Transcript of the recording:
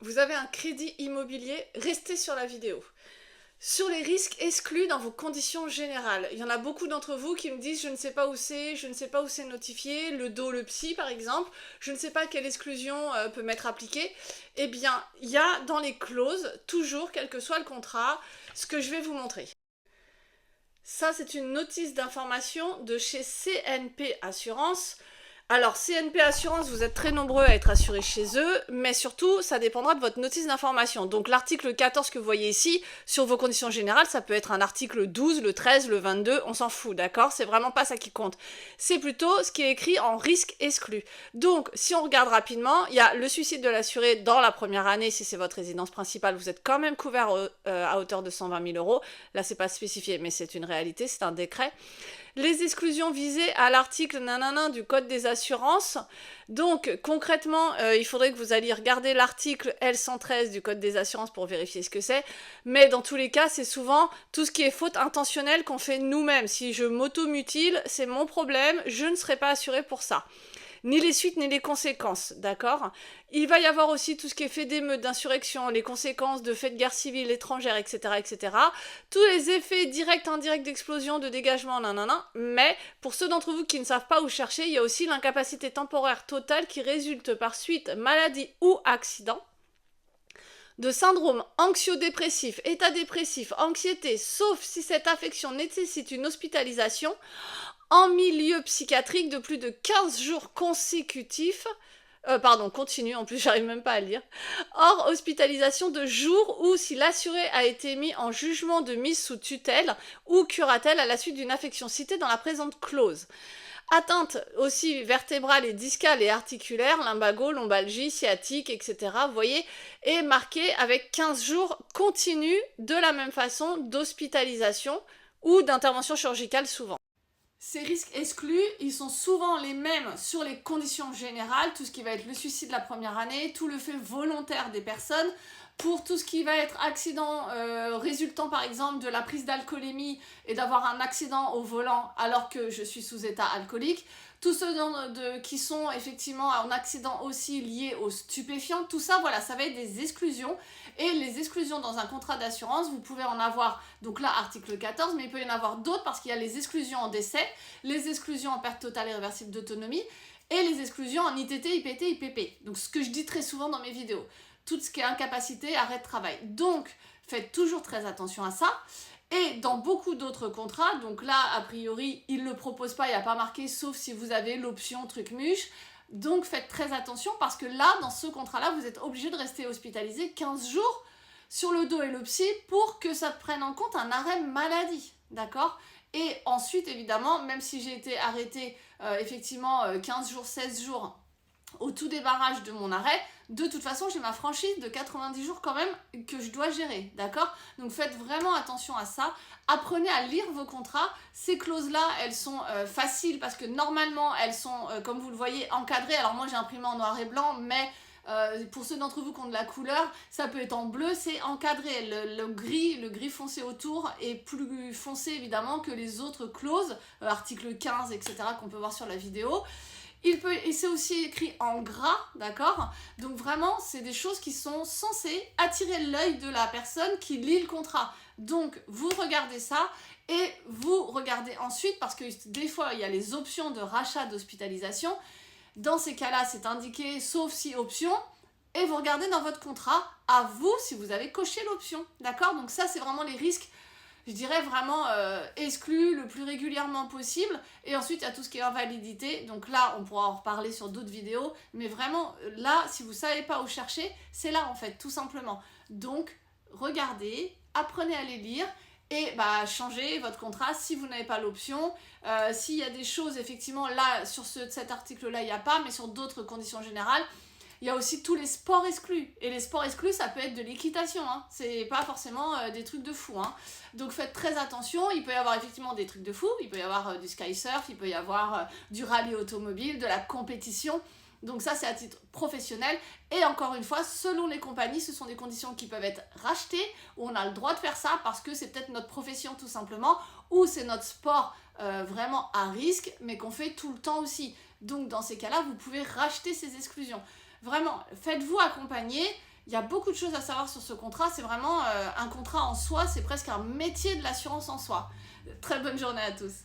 Vous avez un crédit immobilier, restez sur la vidéo. Sur les risques exclus dans vos conditions générales. Il y en a beaucoup d'entre vous qui me disent je ne sais pas où c'est, je ne sais pas où c'est notifié, le dos, le psy par exemple, je ne sais pas quelle exclusion peut m'être appliquée. Eh bien, il y a dans les clauses, toujours, quel que soit le contrat, ce que je vais vous montrer. Ça, c'est une notice d'information de chez CNP Assurance. Alors, CNP Assurance, vous êtes très nombreux à être assurés chez eux, mais surtout, ça dépendra de votre notice d'information. Donc, l'article 14 que vous voyez ici, sur vos conditions générales, ça peut être un article 12, le 13, le 22, on s'en fout, d'accord? C'est vraiment pas ça qui compte. C'est plutôt ce qui est écrit en risque exclu. Donc, si on regarde rapidement, il y a le suicide de l'assuré dans la première année, si c'est votre résidence principale, vous êtes quand même couvert à hauteur de 120 000 euros. Là, c'est pas spécifié, mais c'est une réalité, c'est un décret. Les exclusions visées à l'article nanana du Code des assurances. Donc, concrètement, il faudrait que vous alliez regarder l'article L113 du Code des assurances pour vérifier ce que c'est. Mais dans tous les cas, c'est souvent tout ce qui est faute intentionnelle qu'on fait nous-mêmes. Si je m'auto-mutile, c'est mon problème, je ne serai pas assurée pour ça. Ni les suites, ni les conséquences, d'accord? Il va y avoir aussi tout ce qui est fait d'émeutes, d'insurrection, les conséquences de faits de guerre civile étrangère, etc., etc. Tous les effets directs, indirects d'explosion, de dégagement, nanana. Mais, pour ceux d'entre vous qui ne savent pas où chercher, il y a aussi l'incapacité temporaire totale qui résulte par suite maladie ou accident, de syndrome anxio-dépressif, état dépressif, anxiété, sauf si cette affection nécessite une hospitalisation, en milieu psychiatrique de plus de 15 jours consécutifs, continu, en plus j'arrive même pas à le lire, hors hospitalisation de jours ou si l'assuré a été mis en jugement de mise sous tutelle ou curatelle à la suite d'une affection citée dans la présente clause. Atteinte aussi vertébrale et discale et articulaire, lumbago, lombalgie, sciatique, etc. Vous voyez, est marquée avec 15 jours continus de la même façon d'hospitalisation ou d'intervention chirurgicale souvent. Ces risques exclus, ils sont souvent les mêmes sur les conditions générales, tout ce qui va être le suicide la première année, tout le fait volontaire des personnes, pour tout ce qui va être accident résultant par exemple de la prise d'alcoolémie et d'avoir un accident au volant alors que je suis sous état alcoolique, tous ceux qui sont effectivement en accident aussi liés aux stupéfiants, tout ça, voilà, ça va être des exclusions. Et les exclusions dans un contrat d'assurance, vous pouvez en avoir, donc là, article 14, mais il peut y en avoir d'autres parce qu'il y a les exclusions en décès, les exclusions en perte totale et réversible d'autonomie, et les exclusions en ITT, IPT, IPP. Donc ce que je dis très souvent dans mes vidéos. Tout ce qui est incapacité, arrêt de travail. Donc, faites toujours très attention à ça. Et dans beaucoup d'autres contrats, donc là, a priori, ils ne le proposent pas, il n'y a pas marqué, sauf si vous avez l'option truc muche. Donc faites très attention parce que là, dans ce contrat-là, vous êtes obligé de rester hospitalisé 15 jours sur le dos et le psy pour que ça prenne en compte un arrêt maladie, d'accord? Et ensuite, évidemment, même si j'ai été arrêtée effectivement 15 jours, 16 jours au tout débarrage de mon arrêt, de toute façon, j'ai ma franchise de 90 jours quand même que je dois gérer, d'accord? Donc faites vraiment attention à ça. Apprenez à lire vos contrats. Ces clauses-là, elles sont faciles parce que normalement, elles sont, comme vous le voyez, encadrées. Alors moi, j'ai imprimé en noir et blanc, mais pour ceux d'entre vous qui ont de la couleur, ça peut être en bleu, c'est encadré. Le gris foncé autour est plus foncé évidemment que les autres clauses, article 15, etc., qu'on peut voir sur la vidéo. Et c'est aussi écrit en gras, d'accord? Donc vraiment, c'est des choses qui sont censées attirer l'œil de la personne qui lit le contrat. Donc, vous regardez ça et vous regardez ensuite, parce que des fois, il y a les options de rachat d'hospitalisation. Dans ces cas-là, c'est indiqué, sauf si option, et vous regardez dans votre contrat, à vous, si vous avez coché l'option, d'accord? Donc ça, c'est vraiment les risques, je dirais vraiment exclus le plus régulièrement possible. Et ensuite, il y a tout ce qui est invalidité. Donc là, on pourra en reparler sur d'autres vidéos. Mais vraiment, là, si vous ne savez pas où chercher, c'est là, en fait, tout simplement. Donc, regardez, apprenez à les lire et changez votre contrat si vous n'avez pas l'option. S'il y a des choses, effectivement, là, sur cet article-là, il n'y a pas, mais sur d'autres conditions générales, il y a aussi tous les sports exclus. Et les sports exclus, ça peut être de l'équitation, hein. C'est pas forcément des trucs de fou, hein. Donc faites très attention. Il peut y avoir effectivement des trucs de fou. Il peut y avoir du sky surf, il peut y avoir du rallye automobile, de la compétition. Donc ça, c'est à titre professionnel. Et encore une fois, selon les compagnies, ce sont des conditions qui peuvent être rachetées, où on a le droit de faire ça parce que c'est peut-être notre profession tout simplement, ou c'est notre sport vraiment à risque, mais qu'on fait tout le temps aussi. Donc dans ces cas-là, vous pouvez racheter ces exclusions. Vraiment, faites-vous accompagner Il y a beaucoup de choses à savoir sur ce contrat, c'est vraiment un contrat en soi, c'est presque un métier de l'assurance en soi. Très bonne journée à tous.